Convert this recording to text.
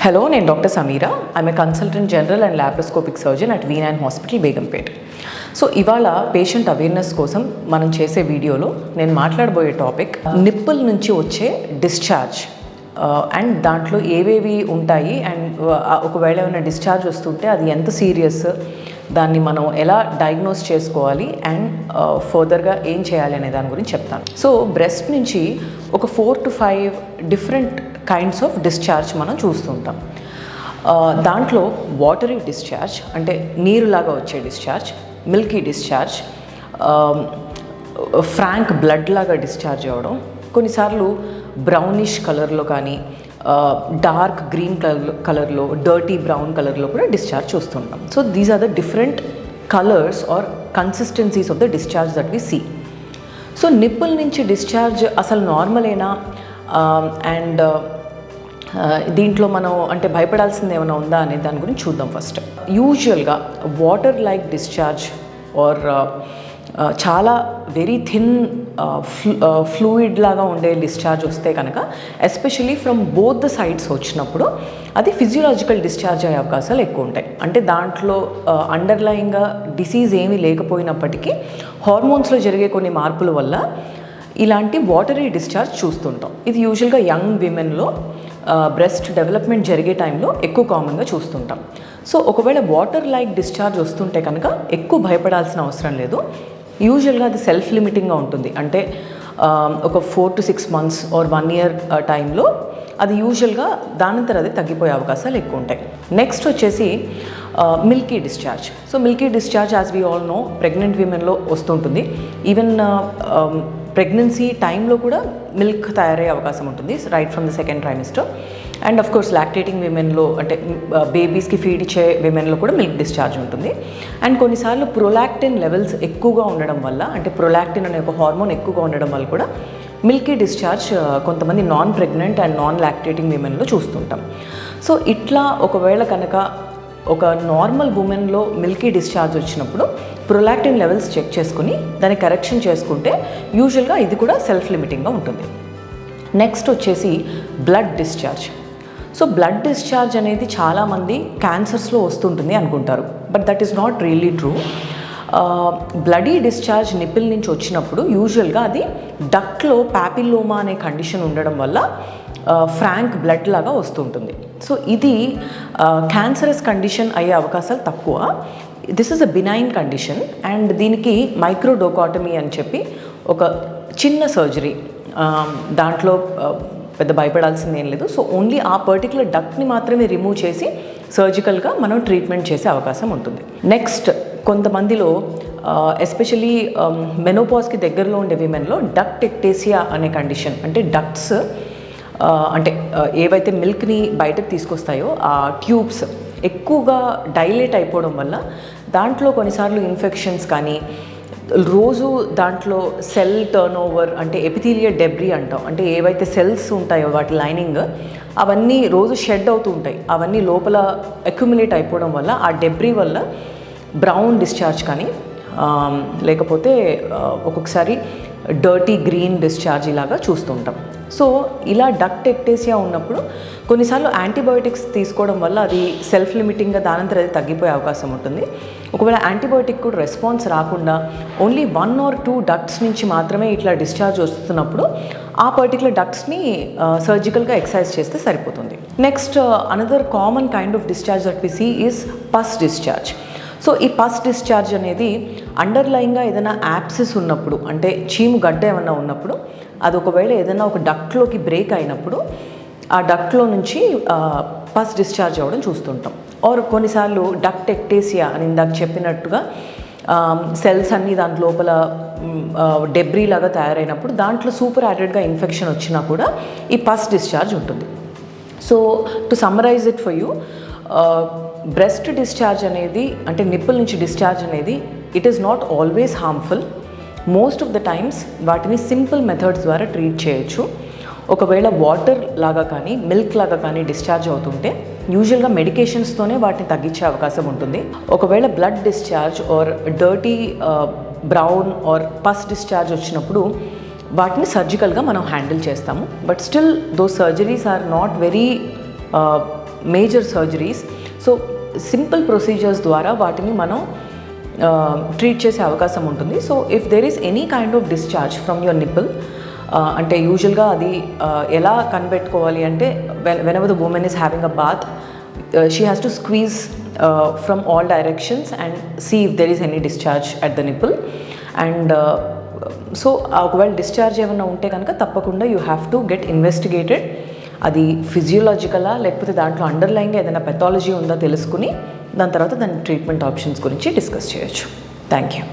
Hello, నేను doctor Sameera. I'm a consultant general and laparoscopic surgeon at V9 hospital, Begumpet. So ఇవాళ patient awareness కోసం మనం చేసే వీడియోలో నేను మాట్లాడబోయే టాపిక్ నిప్పుల్ నుంచి వచ్చే డిశ్చార్జ్ అండ్ దాంట్లో ఏవేవి ఉంటాయి అండ్ ఒకవేళ ఏమైనా డిశ్చార్జ్ వస్తుంటే అది ఎంత సీరియస్, దాన్ని మనం ఎలా డయాగ్నోస్ చేసుకోవాలి అండ్ ఫర్దర్గా ఏం చేయాలి అనే దాని గురించి చెప్తాను. సో బ్రెస్ట్ నుంచి ఒక 4 to 5 different kinds of discharge మనం చూస్తుంటాం. దాంట్లో వాటరీ డిశ్చార్జ్ అంటే నీరులాగా వచ్చే discharge, milky discharge, frank blood లాగా డిశ్చార్జ్ అవ్వడం, కొన్నిసార్లు బ్రౌనిష్ కలర్లో కానీ డార్క్ గ్రీన్ కలర్లో, డర్టీ బ్రౌన్ కలర్లో కూడా డిశ్చార్జ్ చూస్తుంటాం. So these are the different colours or consistencies of the discharge that we see. So nipple నుంచి డిశ్చార్జ్ అసలు నార్మలేనా అండ్ దీంట్లో మనం అంటే భయపడాల్సింది ఏమైనా ఉందా అనే దాని గురించి చూద్దాం. ఫస్ట్ యూజువల్గా వాటర్ లైక్ డిశ్చార్జ్ ఆర్ చాలా వెరీ థిన్ ఫ్లూయిడ్ లాగా ఉండే డిశ్చార్జ్ వస్తే కనుక, especially from both the sides వచ్చినప్పుడు అది ఫిజియోలాజికల్ డిశ్చార్జ్ అయ్యే అవకాశాలు ఎక్కువ ఉంటాయి. అంటే దాంట్లో అండర్లయింగ్గా డిసీజ్ ఏమీ లేకపోయినప్పటికీ హార్మోన్స్లో జరిగే కొన్ని మార్పుల వల్ల ఇలాంటి వాటరీ డిశ్చార్జ్ చూస్తుంటాం. ఇది యూజువల్గా యంగ్ విమెన్లో బ్రెస్ట్ డెవలప్మెంట్ జరిగే టైంలో ఎక్కువ కామన్గా చూస్తుంటాం. సో ఒకవేళ వాటర్ లైక్ డిశ్చార్జ్ వస్తుంటే కనుక ఎక్కువ భయపడాల్సిన అవసరం లేదు. యూజువల్గా అది సెల్ఫ్ లిమిటింగ్గా ఉంటుంది. అంటే ఒక 4 to 6 months ఆర్ 1 year టైంలో అది యూజువల్గా దానంతర అది తగ్గిపోయే అవకాశాలు ఎక్కువ ఉంటాయి. నెక్స్ట్ వచ్చేసి milky discharge. So milky discharge as we all know pregnant విమెన్లో వస్తుంటుంది. ఈవెన్ ప్రెగ్నెన్సీ టైంలో కూడా మిల్క్ తయారయ్యే అవకాశం ఉంటుంది right from the second trimester. And of course lactating విమెన్లో అంటే బేబీస్కి ఫీడ్ ఇచ్చే విమెన్లో కూడా మిల్క్ డిశ్చార్జ్ ఉంటుంది. అండ్ కొన్నిసార్లు ప్రొలాక్టిన్ లెవెల్స్ ఎక్కువగా ఉండడం వల్ల, అంటే ప్రొలాక్టిన్ అనే ఒక హార్మోన్ ఎక్కువగా ఉండడం వల్ల కూడా మిల్కీ డిశ్చార్జ్ కొంతమంది non pregnant and non lactating విమెన్లో చూస్తుంటాం. సో ఇట్లా ఒకవేళ కనుక ఒక నార్మల్ ఉమెన్లో మిల్కీ డిశ్చార్జ్ వచ్చినప్పుడు ప్రొలాక్టిన్ లెవెల్స్ చెక్ చేసుకుని దాన్ని కరెక్షన్ చేసుకుంటే యూజువల్గా ఇది కూడా సెల్ఫ్ లిమిటింగ్గా ఉంటుంది. నెక్స్ట్ వచ్చేసి blood discharge. So blood discharge అనేది చాలామంది క్యాన్సర్స్లో వస్తుంటుంది అనుకుంటారు, but that is not really true. Bloody discharge nipple నుంచి వచ్చినప్పుడు యూజువల్గా అది డక్ట్లో ప్యాపిల్లోమా అనే కండిషన్ ఉండడం వల్ల ఫ్రాంక్ బ్లడ్ లాగా వస్తుంటుంది. సో ఇది క్యాన్సరస్ కండిషన్ అయ్యే అవకాశాలు తక్కువ. This is a benign condition and దీనికి మైక్రోడోకాటమీ అని చెప్పి ఒక చిన్న సర్జరీ, దాంట్లో పెద్ద భయపడాల్సింది ఏం లేదు. సో ఓన్లీ ఆ పర్టికులర్ డక్ట్ని మాత్రమే రిమూవ్ చేసి సర్జికల్గా మనం ట్రీట్మెంట్ చేసే అవకాశం ఉంటుంది. నెక్స్ట్ కొంతమందిలో ఎస్పెషలీ మెనోపాజ్కి దగ్గరలో ఉండే విమెన్లో డక్ట్ ఎక్టేసియా అనే కండిషన్, అంటే డక్ట్స్ అంటే ఏవైతే మిల్క్ని బయటకు తీసుకొస్తాయో ఆ ట్యూబ్స్ ఎక్కువగా డైలేట్ అయిపోవడం వల్ల దాంట్లో కొన్నిసార్లు ఇన్ఫెక్షన్స్ కానీ, రోజు దాంట్లో సెల్ టర్న్ ఓవర్ అంటే ఎపిథీలియల్ డెబ్రీ అంటాం, అంటే ఏవైతే సెల్స్ ఉంటాయో వాటి లైనింగ్ అవన్నీ రోజు షెడ్ అవుతూ ఉంటాయి. అవన్నీ లోపల అక్యుములేట్ అయిపోవడం వల్ల ఆ డెబ్రీ వల్ల బ్రౌన్ డిశ్చార్జ్ కానీ లేకపోతే ఒక్కొక్కసారి డర్టీ గ్రీన్ డిశ్చార్జ్ ఇలాగా చూస్తుంటాం. సో ఇలా డక్ట్ ఎక్టేసియా ఉన్నప్పుడు కొన్నిసార్లు యాంటీబయోటిక్స్ తీసుకోవడం వల్ల అది సెల్ఫ్ లిమిటింగ్గా దానంతర అది తగ్గిపోయే అవకాశం ఉంటుంది. ఒకవేళ యాంటీబయోటిక్ కూడా రెస్పాన్స్ రాకుండా ఓన్లీ 1 or 2 డక్ట్స్ నుంచి మాత్రమే ఇట్లా డిశ్చార్జ్ వస్తున్నప్పుడు ఆ పర్టికులర్ డక్ట్స్ని సర్జికల్గా ఎక్సైజ్ చేస్తే సరిపోతుంది. Next another common kind of discharge that we see is pus discharge. So ఈ పస్ డిశ్చార్జ్ అనేది అండర్లయింగ్గా ఏదైనా యాప్సిస్ ఉన్నప్పుడు, అంటే చీము గడ్డ ఏమన్నా ఉన్నప్పుడు అది ఒకవేళ ఏదైనా ఒక డక్ట్లోకి బ్రేక్ అయినప్పుడు ఆ డక్ట్లో నుంచి పస్ డిశ్చార్జ్ అవ్వడం చూస్తుంటాం. ఆర్ కొన్నిసార్లు డక్ట్ ఎక్టేసియా అని ఇందాక చెప్పినట్టుగా సెల్స్ అన్నీ దాని లోపల డెబ్రీ లాగా తయారైనప్పుడు దాంట్లో సూపర్ యాడెడ్గా ఇన్ఫెక్షన్ వచ్చినా కూడా ఈ పస్ డిశ్చార్జ్ ఉంటుంది. So to summarise it for you, breast discharge అనేది అంటే నిప్పుల్ నుంచి డిశ్చార్జ్ అనేది it is not always harmful. Most of the times వాటిని సింపుల్ మెథడ్స్ ద్వారా ట్రీట్ చేయొచ్చు. ఒకవేళ వాటర్ లాగా కానీ మిల్క్ లాగా కానీ డిశ్చార్జ్ అవుతుంటే యూజువల్గా మెడికేషన్స్తోనే వాటిని తగ్గించే అవకాశం ఉంటుంది. ఒకవేళ blood discharge or dirty brown or pus discharge వచ్చినప్పుడు వాటిని సర్జికల్గా మనం హ్యాండిల్ చేస్తాము. But still those surgeries are not very major surgeries. So simple procedures ద్వారా వాటిని మనం ట్రీట్ చేసే అవకాశం ఉంటుంది. So if there is any kind of discharge from your nipple, అంటే యూజువల్గా అది ఎలా కనిపెట్టుకోవాలి అంటే whenever the woman is having a bath, she has to squeeze from all directions and see if there is any discharge at the nipple. And so ఒకవేళ discharge ఏమైనా ఉంటే కనుక తప్పకుండా you have to get investigated. అది ఫిజియోలాజికలా లేకపోతే దాంట్లో అండర్లైన్గా ఏదైనా pathology ఉందా తెలుసుకుని దాని తర్వాత దాని ట్రీట్మెంట్ ఆప్షన్స్ గురించి డిస్కస్ చేయొచ్చు. Thank you.